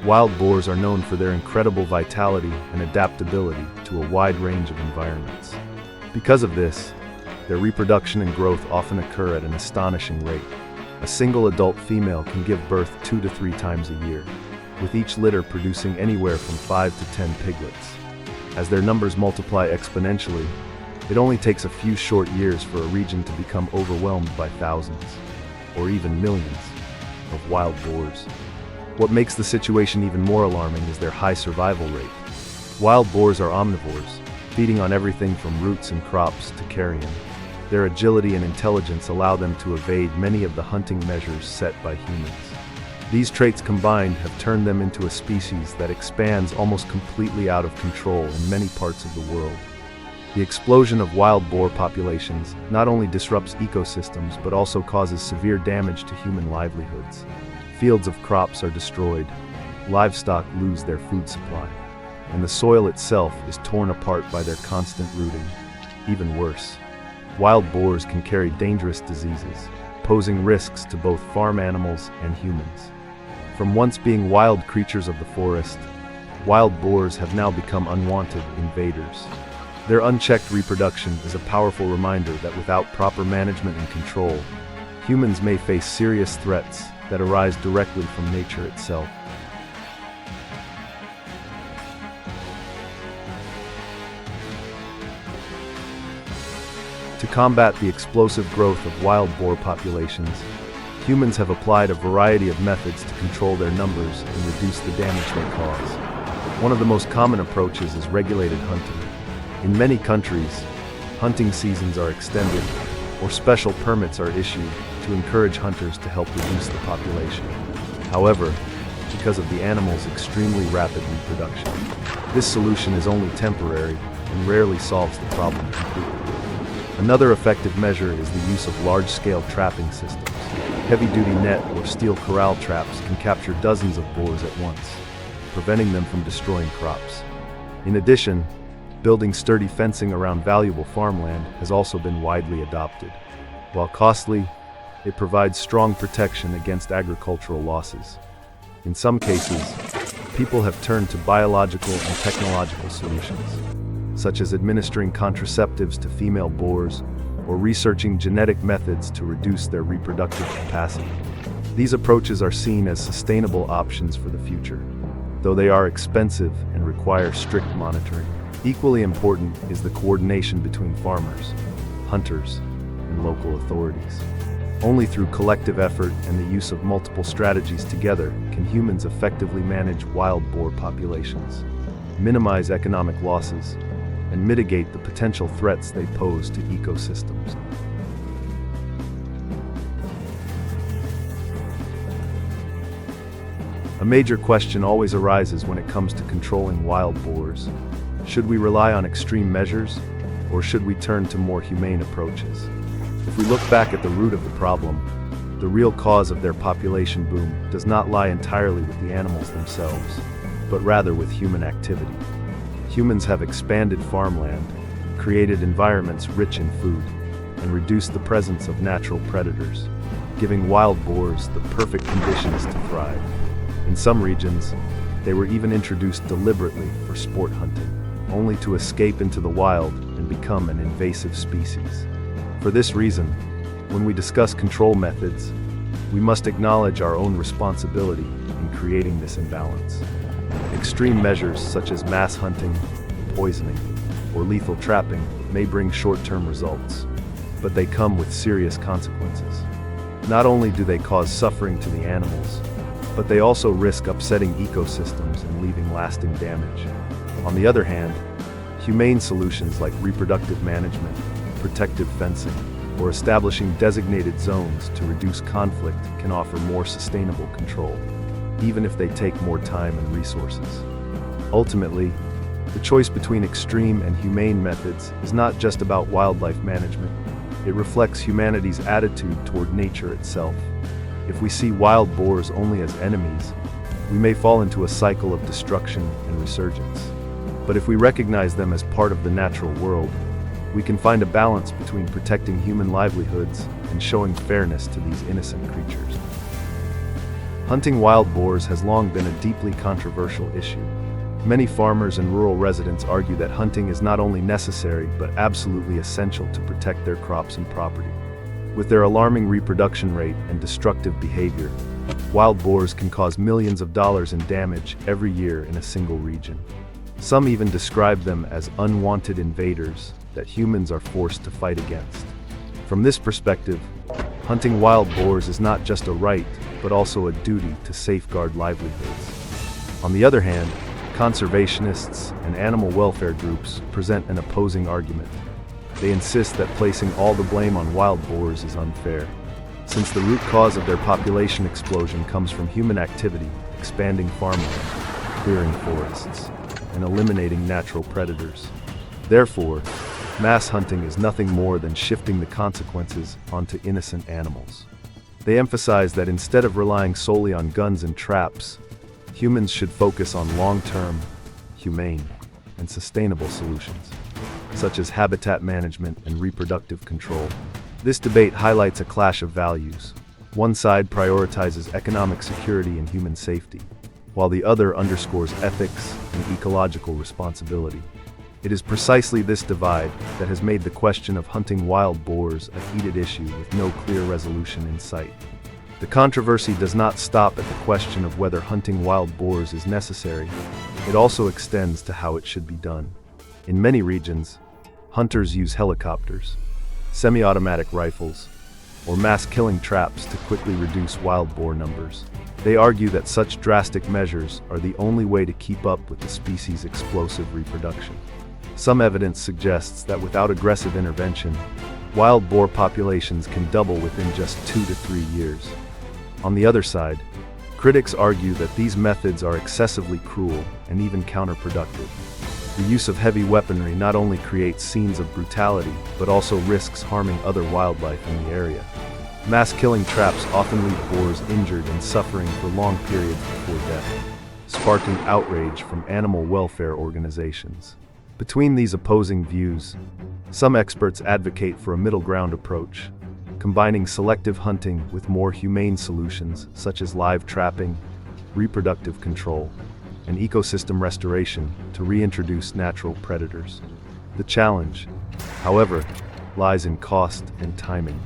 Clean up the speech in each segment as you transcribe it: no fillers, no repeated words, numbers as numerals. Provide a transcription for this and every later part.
Wild boars are known for their incredible vitality and adaptability to a wide range of environments. Because of this, their reproduction and growth often occur at an astonishing rate. A single adult female can give birth 2 to 3 times a year, with each litter producing anywhere from 5 to 10 piglets. As their numbers multiply exponentially, it only takes a few short years for a region to become overwhelmed by thousands, or even millions, of wild boars. What makes the situation even more alarming is their high survival rate. Wild boars are omnivores, feeding on everything from roots and crops to carrion. Their agility and intelligence allow them to evade many of the hunting measures set by humans. These traits combined have turned them into a species that expands almost completely out of control in many parts of the world. The explosion of wild boar populations not only disrupts ecosystems but also causes severe damage to human livelihoods. Fields of crops are destroyed, livestock lose their food supply, and the soil itself is torn apart by their constant rooting. Even worse, wild boars can carry dangerous diseases, posing risks to both farm animals and humans. From once being wild creatures of the forest, wild boars have now become unwanted invaders. Their unchecked reproduction is a powerful reminder that without proper management and control, humans may face serious threats that arise directly from nature itself. To combat the explosive growth of wild boar populations, humans have applied a variety of methods to control their numbers and reduce the damage they cause. One of the most common approaches is regulated hunting. In many countries, hunting seasons are extended, or special permits are issued to encourage hunters to help reduce the population. However, because of the animal's extremely rapid reproduction, this solution is only temporary and rarely solves the problem completely. Another effective measure is the use of large-scale trapping systems. Heavy-duty net or steel corral traps can capture dozens of boars at once, preventing them from destroying crops. In addition, building sturdy fencing around valuable farmland has also been widely adopted. While costly, it provides strong protection against agricultural losses. In some cases, people have turned to biological and technological solutions, such as administering contraceptives to female boars or researching genetic methods to reduce their reproductive capacity. These approaches are seen as sustainable options for the future, though they are expensive and require strict monitoring. Equally important is the coordination between farmers, hunters, and local authorities. Only through collective effort and the use of multiple strategies together can humans effectively manage wild boar populations, minimize economic losses, and mitigate the potential threats they pose to ecosystems. A major question always arises when it comes to controlling wild boars. Should we rely on extreme measures, or should we turn to more humane approaches? If we look back at the root of the problem, the real cause of their population boom does not lie entirely with the animals themselves, but rather with human activity. Humans have expanded farmland, created environments rich in food, and reduced the presence of natural predators, giving wild boars the perfect conditions to thrive. In some regions, they were even introduced deliberately for sport hunting, only to escape into the wild and become an invasive species. For this reason, when we discuss control methods, we must acknowledge our own responsibility in creating this imbalance. Extreme measures such as mass hunting, poisoning, or lethal trapping may bring short-term results, but they come with serious consequences. Not only do they cause suffering to the animals, but they also risk upsetting ecosystems and leaving lasting damage. On the other hand, humane solutions like reproductive management, protective fencing, or establishing designated zones to reduce conflict can offer more sustainable control, even if they take more time and resources. Ultimately, the choice between extreme and humane methods is not just about wildlife management. It reflects humanity's attitude toward nature itself. If we see wild boars only as enemies, we may fall into a cycle of destruction and resurgence. But if we recognize them as part of the natural world, we can find a balance between protecting human livelihoods and showing fairness to these innocent creatures. Hunting wild boars has long been a deeply controversial issue. Many farmers and rural residents argue that hunting is not only necessary but absolutely essential to protect their crops and property. With their alarming reproduction rate and destructive behavior, wild boars can cause millions of dollars in damage every year in a single region. Some even describe them as unwanted invaders that humans are forced to fight against. From this perspective, hunting wild boars is not just a right, but also a duty to safeguard livelihoods. On the other hand, conservationists and animal welfare groups present an opposing argument. They insist that placing all the blame on wild boars is unfair, since the root cause of their population explosion comes from human activity, expanding farmland, clearing forests, and eliminating natural predators. Therefore, mass hunting is nothing more than shifting the consequences onto innocent animals. They emphasize that instead of relying solely on guns and traps, humans should focus on long-term, humane, and sustainable solutions, such as habitat management and reproductive control. This debate highlights a clash of values. One side prioritizes economic security and human safety, while the other underscores ethics and ecological responsibility. It is precisely this divide that has made the question of hunting wild boars a heated issue with no clear resolution in sight. The controversy does not stop at the question of whether hunting wild boars is necessary. It also extends to how it should be done. In many regions, hunters use helicopters, semi-automatic rifles, or mass killing traps to quickly reduce wild boar numbers. They argue that such drastic measures are the only way to keep up with the species' explosive reproduction. Some evidence suggests that without aggressive intervention, wild boar populations can double within just 2 to 3 years. On the other side, critics argue that these methods are excessively cruel and even counterproductive. The use of heavy weaponry not only creates scenes of brutality, but also risks harming other wildlife in the area. Mass killing traps often leave boars injured and suffering for long periods before death, sparking outrage from animal welfare organizations. Between these opposing views, some experts advocate for a middle ground approach, combining selective hunting with more humane solutions such as live trapping, reproductive control, and ecosystem restoration to reintroduce natural predators. The challenge, however, lies in cost and timing.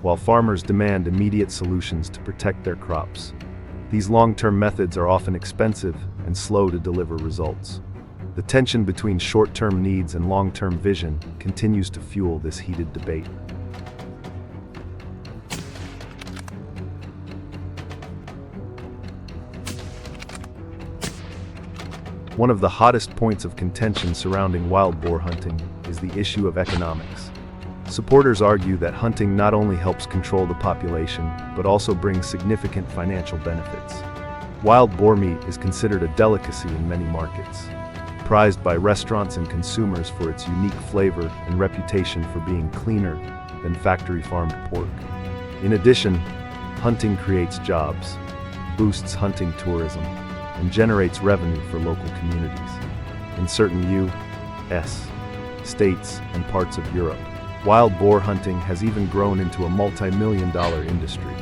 While farmers demand immediate solutions to protect their crops, these long-term methods are often expensive and slow to deliver results. The tension between short-term needs and long-term vision continues to fuel this heated debate. One of the hottest points of contention surrounding wild boar hunting is the issue of economics. Supporters argue that hunting not only helps control the population, but also brings significant financial benefits. Wild boar meat is considered a delicacy in many markets, prized by restaurants and consumers for its unique flavor and reputation for being cleaner than factory-farmed pork. In addition, hunting creates jobs, boosts hunting tourism, and generates revenue for local communities. In certain U.S. states and parts of Europe, wild boar hunting has even grown into a multi-million-dollar industry.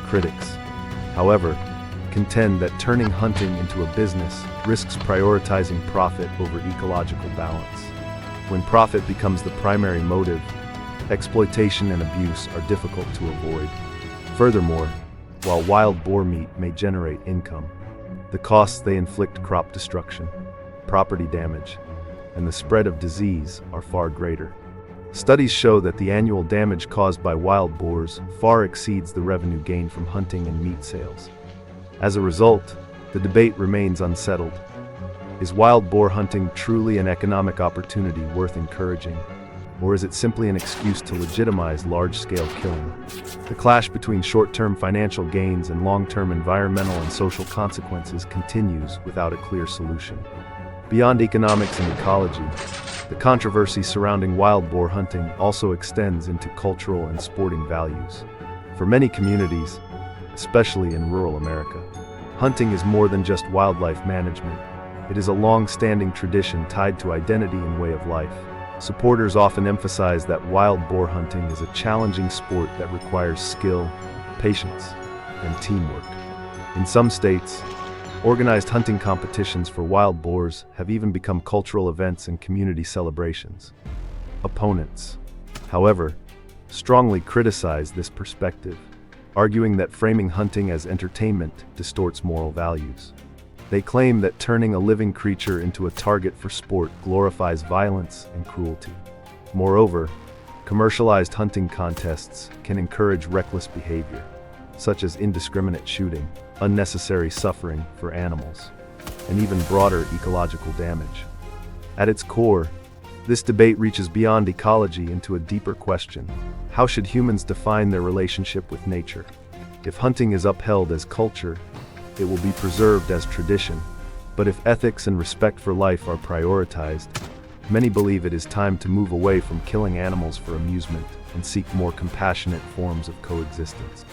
Critics, however, contend that turning hunting into a business risks prioritizing profit over ecological balance. When profit becomes the primary motive, exploitation and abuse are difficult to avoid. Furthermore, while wild boar meat may generate income, the costs they inflict, crop destruction, property damage, and the spread of disease are far greater. Studies show that the annual damage caused by wild boars far exceeds the revenue gained from hunting and meat sales. As a result, the debate remains unsettled. Is wild boar hunting truly an economic opportunity worth encouraging, or is it simply an excuse to legitimize large-scale killing? The clash between short-term financial gains and long-term environmental and social consequences continues without a clear solution. Beyond economics and ecology, the controversy surrounding wild boar hunting also extends into cultural and sporting values. For many communities, especially in rural America, hunting is more than just wildlife management. It is a long-standing tradition tied to identity and way of life. Supporters often emphasize that wild boar hunting is a challenging sport that requires skill, patience, and teamwork. In some states, organized hunting competitions for wild boars have even become cultural events and community celebrations. Opponents, however, strongly criticize this perspective, arguing that framing hunting as entertainment distorts moral values. They claim that turning a living creature into a target for sport glorifies violence and cruelty. Moreover, commercialized hunting contests can encourage reckless behavior, such as indiscriminate shooting, unnecessary suffering for animals, and even broader ecological damage. At its core, this debate reaches beyond ecology into a deeper question: how should humans define their relationship with nature? If hunting is upheld as culture, it will be preserved as tradition. But if ethics and respect for life are prioritized, many believe it is time to move away from killing animals for amusement and seek more compassionate forms of coexistence.